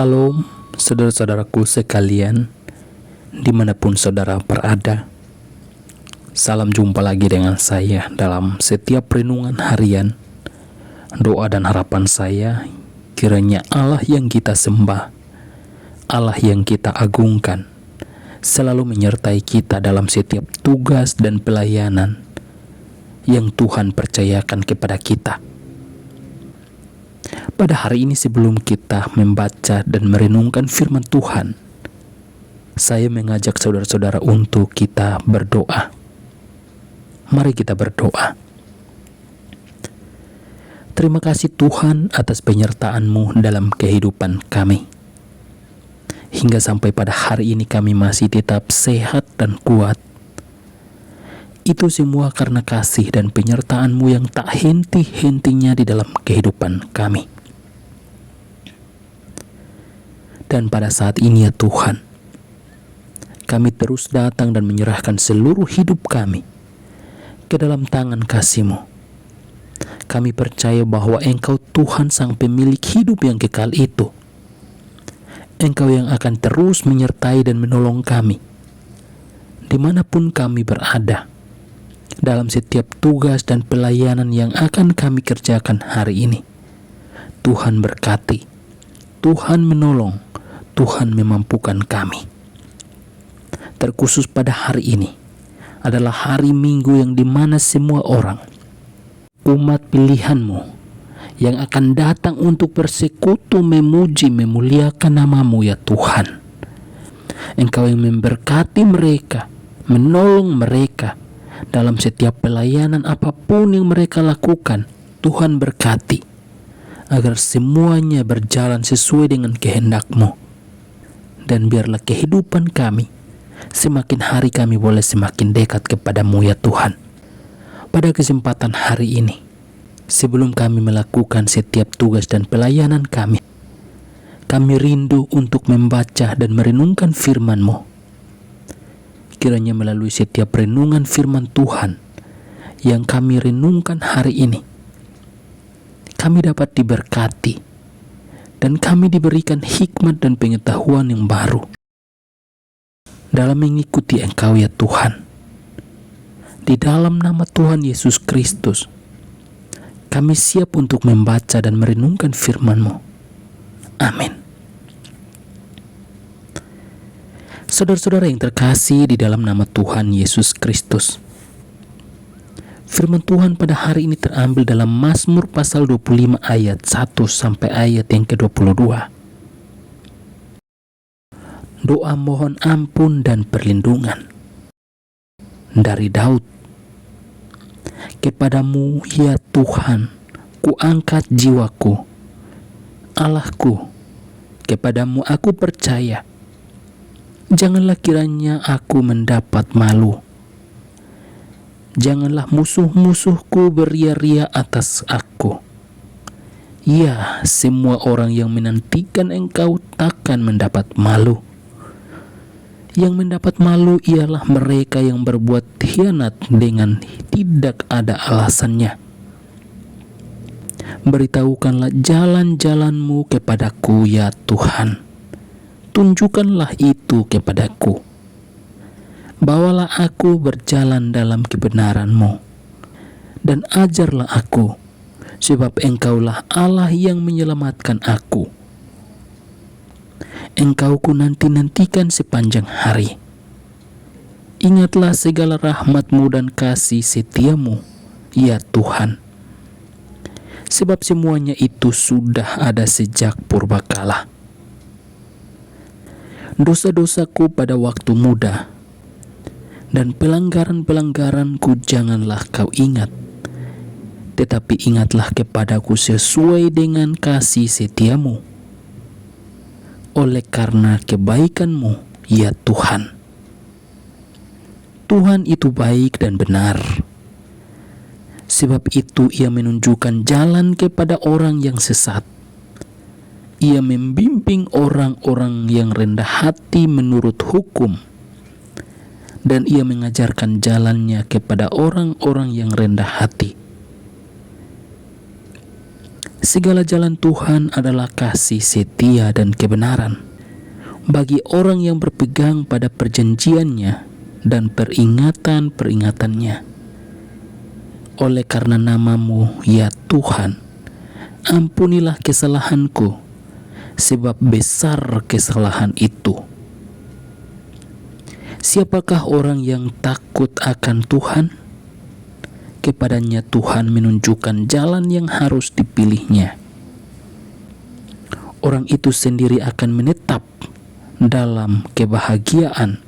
Salam, saudara-saudaraku sekalian, dimanapun saudara berada. Salam jumpa lagi dengan saya dalam setiap renungan harian. Doa dan harapan saya, kiranya Allah yang kita sembah, Allah yang kita agungkan, selalu menyertai kita dalam setiap tugas dan pelayanan yang Tuhan percayakan kepada kita. Pada hari ini sebelum kita membaca dan merenungkan firman Tuhan, saya mengajak saudara-saudara untuk kita berdoa. Mari kita berdoa. Terima kasih Tuhan atas penyertaan-Mu dalam kehidupan kami. Hingga sampai pada hari ini kami masih tetap sehat dan kuat. Itu semua karena kasih dan penyertaan-Mu yang tak henti-hentinya di dalam kehidupan kami. Dan pada saat ini ya Tuhan, kami terus datang dan menyerahkan seluruh hidup kami ke dalam tangan kasih-Mu. Kami percaya bahwa Engkau Tuhan sang pemilik hidup yang kekal itu. Engkau yang akan terus menyertai dan menolong kami dimanapun kami berada, dalam setiap tugas dan pelayanan yang akan kami kerjakan hari ini. Tuhan berkati, Tuhan menolong, Tuhan memampukan kami. Terkhusus pada hari ini adalah hari Minggu yang dimana semua orang, umat pilihan-Mu yang akan datang untuk bersekutu memuji memuliakan nama-Mu ya Tuhan. Engkau yang memberkati mereka, menolong mereka dalam setiap pelayanan apapun yang mereka lakukan. Tuhan berkati agar semuanya berjalan sesuai dengan kehendak-Mu. Dan biarlah kehidupan kami, semakin hari kami boleh semakin dekat kepada-Mu ya Tuhan. Pada kesempatan hari ini, sebelum kami melakukan setiap tugas dan pelayanan kami rindu untuk membaca dan merenungkan firman-Mu. Kiranya melalui setiap renungan firman Tuhan yang kami renungkan hari ini, kami dapat diberkati dan kami diberikan hikmat dan pengetahuan yang baru dalam mengikuti Engkau ya Tuhan. Di dalam nama Tuhan Yesus Kristus, kami siap untuk membaca dan merenungkan firman-Mu. Amin. Saudara-saudara yang terkasih di dalam nama Tuhan Yesus Kristus, firman Tuhan pada hari ini terambil dalam Mazmur pasal 25 ayat 1 sampai ayat yang ke-22. Doa mohon ampun dan perlindungan dari Daud. Kepadamu ya Tuhan, kuangkat jiwaku. Allahku, kepadamu aku percaya. Janganlah kiranya aku mendapat malu. Janganlah musuh-musuhku beria-ria atas aku. Ya, semua orang yang menantikan Engkau takkan mendapat malu. Yang mendapat malu ialah mereka yang berbuat khianat dengan tidak ada alasannya. Beritahukanlah jalan-jalan-Mu kepadaku ya Tuhan. Tunjukkanlah itu kepadaku. Bawalah aku berjalan dalam kebenaran-Mu, dan ajarlah aku, sebab Engkaulah Allah yang menyelamatkan aku. Engkau ku nanti-nantikan sepanjang hari. Ingatlah segala rahmat-Mu dan kasih setia-Mu, ya Tuhan. Sebab semuanya itu sudah ada sejak purbakala. Dosa-dosaku pada waktu muda dan pelanggaran-pelanggaranku janganlah Kau ingat. Tetapi ingatlah kepadaku sesuai dengan kasih setia-Mu. Oleh karena kebaikan-Mu, ya Tuhan. Tuhan itu baik dan benar. Sebab itu Ia menunjukkan jalan kepada orang yang sesat. Ia membimbing orang-orang yang rendah hati menurut hukum. Dan Ia mengajarkan jalannya kepada orang-orang yang rendah hati. Segala jalan Tuhan adalah kasih, setia, dan kebenaran bagi orang yang berpegang pada perjanjiannya dan peringatan-peringatannya. Oleh karena nama-Mu, ya Tuhan, ampunilah kesalahanku, sebab besar kesalahan itu. Siapakah orang yang takut akan Tuhan? Kepadanya Tuhan menunjukkan jalan yang harus dipilihnya. Orang itu sendiri akan menetap dalam kebahagiaan,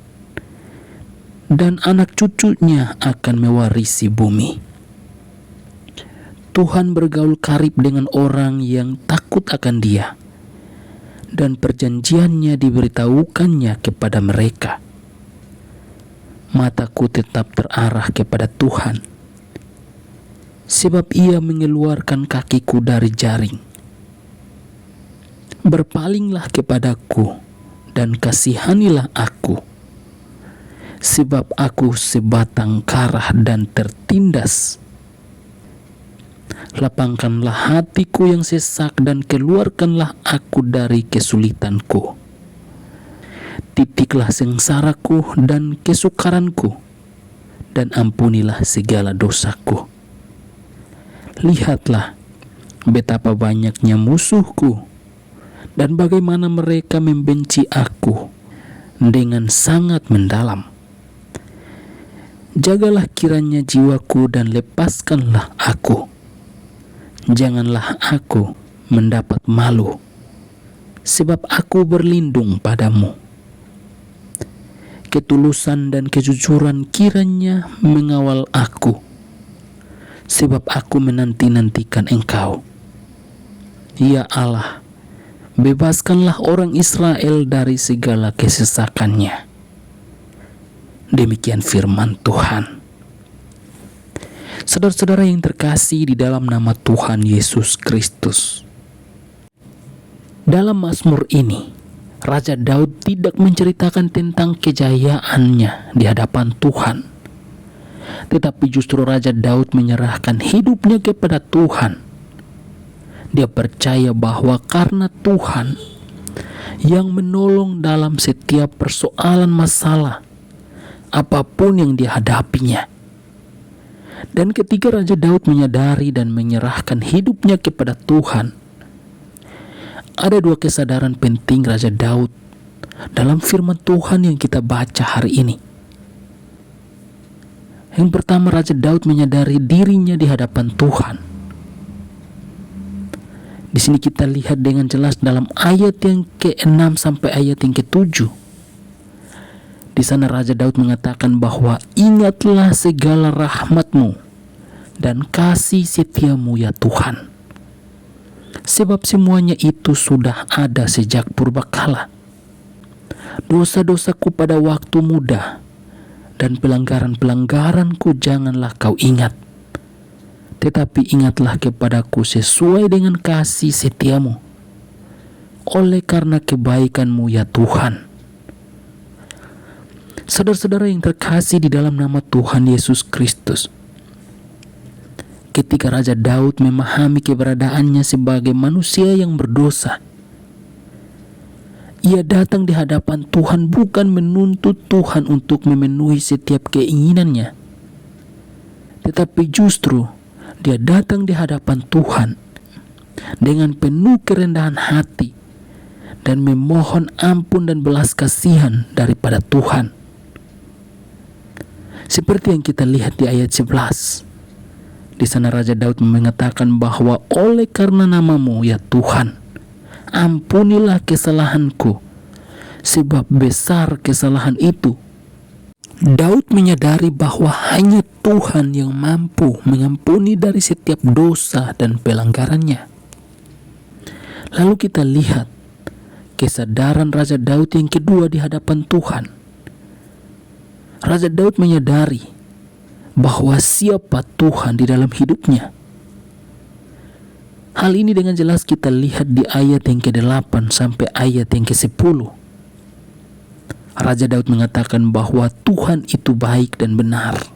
dan anak cucunya akan mewarisi bumi. Tuhan bergaul karib dengan orang yang takut akan Dia, dan perjanjiannya diberitahukannya kepada mereka. Mataku tetap terarah kepada Tuhan, sebab Ia mengeluarkan kakiku dari jaring. Berpalinglah kepadaku dan kasihanilah aku, sebab aku sebatang karah dan tertindas. Lapangkanlah hatiku yang sesak dan keluarkanlah aku dari kesulitanku. Titiklah sengsaraku dan kesukaranku, dan ampunilah segala dosaku. Lihatlah betapa banyaknya musuhku, dan bagaimana mereka membenci aku dengan sangat mendalam. Jagalah kiranya jiwaku dan lepaskanlah aku. Janganlah aku mendapat malu, sebab aku berlindung padamu. Ketulusan dan kejujuran kiranya mengawal aku, sebab aku menanti-nantikan Engkau. Ya Allah, bebaskanlah orang Israel dari segala kesesakannya. Demikian firman Tuhan. Saudara-saudara yang terkasih di dalam nama Tuhan Yesus Kristus, dalam Mazmur ini, Raja Daud tidak menceritakan tentang kejayaannya di hadapan Tuhan, tetapi justru Raja Daud menyerahkan hidupnya kepada Tuhan. Dia percaya bahwa karena Tuhan yang menolong dalam setiap persoalan masalah, apapun yang dihadapinya. Dan ketika Raja Daud menyadari dan menyerahkan hidupnya kepada Tuhan, ada dua kesadaran penting Raja Daud dalam firman Tuhan yang kita baca hari ini. Yang pertama, Raja Daud menyadari dirinya di hadapan Tuhan. Di sini kita lihat dengan jelas dalam ayat yang ke-6 sampai ayat yang ke-7. Di sana Raja Daud mengatakan bahwa ingatlah segala rahmat-Mu dan kasih setia-Mu ya Tuhan. Sebab semuanya itu sudah ada sejak purbakala. Dosa-dosaku pada waktu muda dan pelanggaran-pelanggaranku janganlah Kau ingat. Tetapi ingatlah kepadaku sesuai dengan kasih setia-Mu, oleh karena kebaikan-Mu ya Tuhan. Saudara-saudara yang terkasih di dalam nama Tuhan Yesus Kristus, ketika Raja Daud memahami keberadaannya sebagai manusia yang berdosa, ia datang di hadapan Tuhan bukan menuntut Tuhan untuk memenuhi setiap keinginannya, tetapi justru dia datang di hadapan Tuhan dengan penuh kerendahan hati dan memohon ampun dan belas kasihan daripada Tuhan. Seperti yang kita lihat di ayat 11. Di sana Raja Daud mengatakan bahwa oleh karena nama-Mu ya Tuhan, ampunilah kesalahanku, sebab besar kesalahan itu. Daud menyadari bahwa hanya Tuhan yang mampu mengampuni dari setiap dosa dan pelanggarannya. Lalu kita lihat kesadaran Raja Daud yang kedua di hadapan Tuhan. Raja Daud menyadari bahwa siapa Tuhan di dalam hidupnya. Hal ini dengan jelas kita lihat di ayat yang ke-8 sampai ayat yang ke-10. Raja Daud mengatakan bahwa Tuhan itu baik dan benar.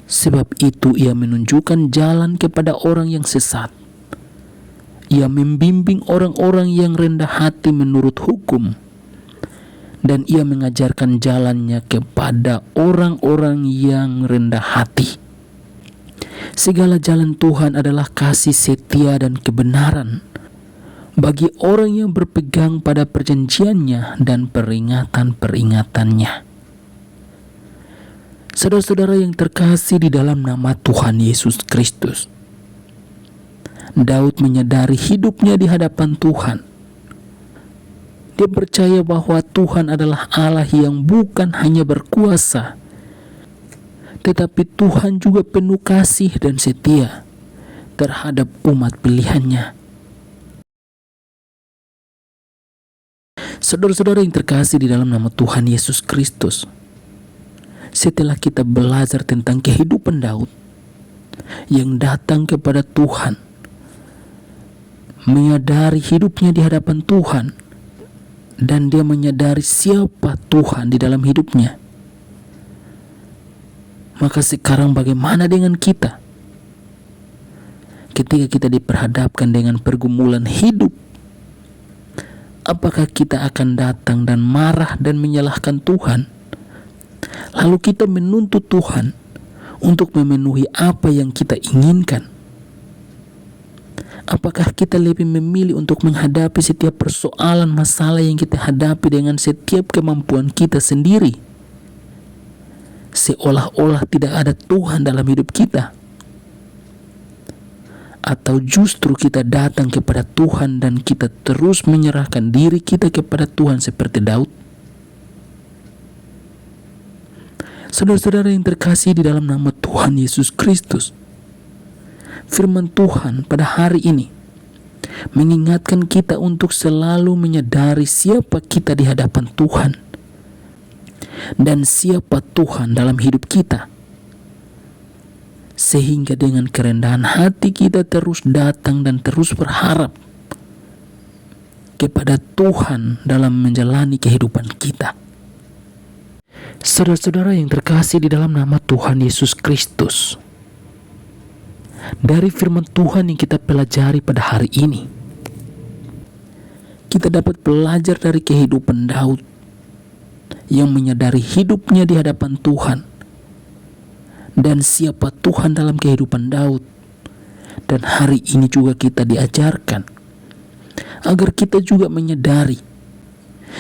Sebab itu ia menunjukkan jalan kepada orang yang sesat Ia membimbing orang-orang yang rendah hati menurut hukum, dan ia mengajarkan jalannya kepada orang-orang yang rendah hati. Segala jalan Tuhan adalah kasih setia dan kebenaran bagi orang yang berpegang pada perjanjiannya dan peringatan-peringatannya. Saudara-saudara yang terkasih di dalam nama Tuhan Yesus Kristus, Daud menyadari hidupnya di hadapan Tuhan. Dia percaya bahwa Tuhan adalah Allah yang bukan hanya berkuasa, tetapi Tuhan juga penuh kasih dan setia terhadap umat pilihannya. Saudara-saudara yang terkasih di dalam nama Tuhan Yesus Kristus, setelah kita belajar tentang kehidupan Daud yang datang kepada Tuhan, menyadari hidupnya di hadapan Tuhan, dan dia menyadari siapa Tuhan di dalam hidupnya, maka sekarang bagaimana dengan kita? Ketika kita diperhadapkan dengan pergumulan hidup, apakah kita akan datang dan marah dan menyalahkan Tuhan? Lalu kita menuntut Tuhan untuk memenuhi apa yang kita inginkan? Apakah kita lebih memilih untuk menghadapi setiap persoalan masalah yang kita hadapi dengan setiap kemampuan kita sendiri, seolah-olah tidak ada Tuhan dalam hidup kita? Atau justru kita datang kepada Tuhan dan kita terus menyerahkan diri kita kepada Tuhan seperti Daud? Saudara-saudara yang terkasih di dalam nama Tuhan Yesus Kristus, firman Tuhan pada hari ini mengingatkan kita untuk selalu menyadari siapa kita di hadapan Tuhan dan siapa Tuhan dalam hidup kita, sehingga dengan kerendahan hati kita terus datang dan terus berharap kepada Tuhan dalam menjalani kehidupan kita. Saudara-saudara yang terkasih di dalam nama Tuhan Yesus Kristus, dari firman Tuhan yang kita pelajari pada hari ini, kita dapat belajar dari kehidupan Daud yang menyadari hidupnya di hadapan Tuhan dan siapa Tuhan dalam kehidupan Daud. Dan hari ini juga kita diajarkan agar kita juga menyadari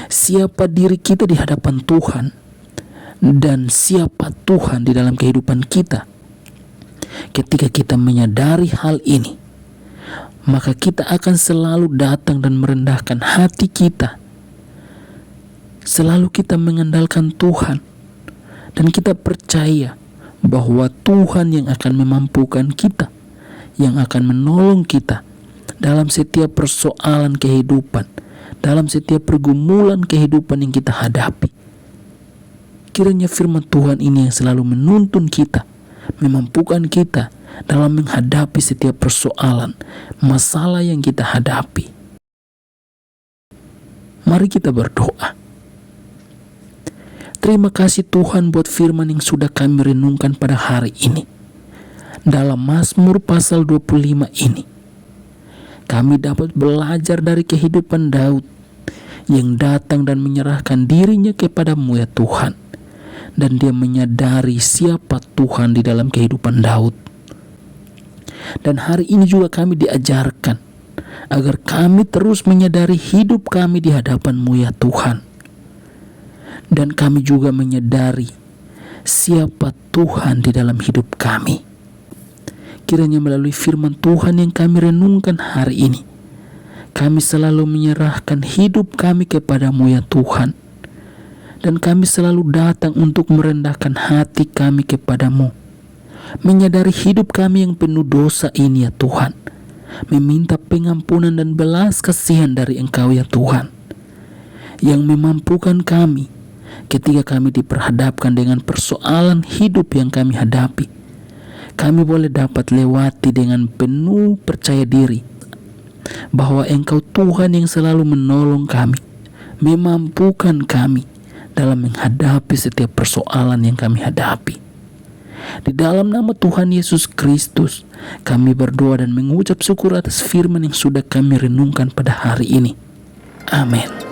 siapa diri kita di hadapan Tuhan dan siapa Tuhan di dalam kehidupan kita. Ketika kita menyadari hal ini, maka kita akan selalu datang dan merendahkan hati kita. Selalu kita mengandalkan Tuhan, dan kita percaya bahwa Tuhan yang akan memampukan kita, yang akan menolong kita dalam setiap persoalan kehidupan, dalam setiap pergumulan kehidupan yang kita hadapi. Kiranya firman Tuhan ini yang selalu menuntun kita, memampukan kita dalam menghadapi setiap persoalan, masalah yang kita hadapi. Mari kita berdoa. Terima kasih Tuhan buat firman yang sudah kami renungkan pada hari ini. Dalam Mazmur pasal 25 ini, kami dapat belajar dari kehidupan Daud yang datang dan menyerahkan dirinya kepadamu ya Tuhan. Dan dia menyadari siapa Tuhan di dalam kehidupan Daud. Dan hari ini juga kami diajarkan agar kami terus menyadari hidup kami di hadapan-Mu ya Tuhan. Dan kami juga menyadari siapa Tuhan di dalam hidup kami. Kiranya melalui firman Tuhan yang kami renungkan hari ini, kami selalu menyerahkan hidup kami kepadamu ya Tuhan. Dan kami selalu datang untuk merendahkan hati kami kepadamu, menyadari hidup kami yang penuh dosa ini ya Tuhan, meminta pengampunan dan belas kasihan dari Engkau ya Tuhan, yang memampukan kami ketika kami diperhadapkan dengan persoalan hidup yang kami hadapi. Kami boleh dapat lewati dengan penuh percaya diri bahwa Engkau Tuhan yang selalu menolong kami, memampukan kami dalam menghadapi setiap persoalan yang kami hadapi. Di dalam nama Tuhan Yesus Kristus, kami berdoa dan mengucap syukur atas firman yang sudah kami renungkan pada hari ini. Amin.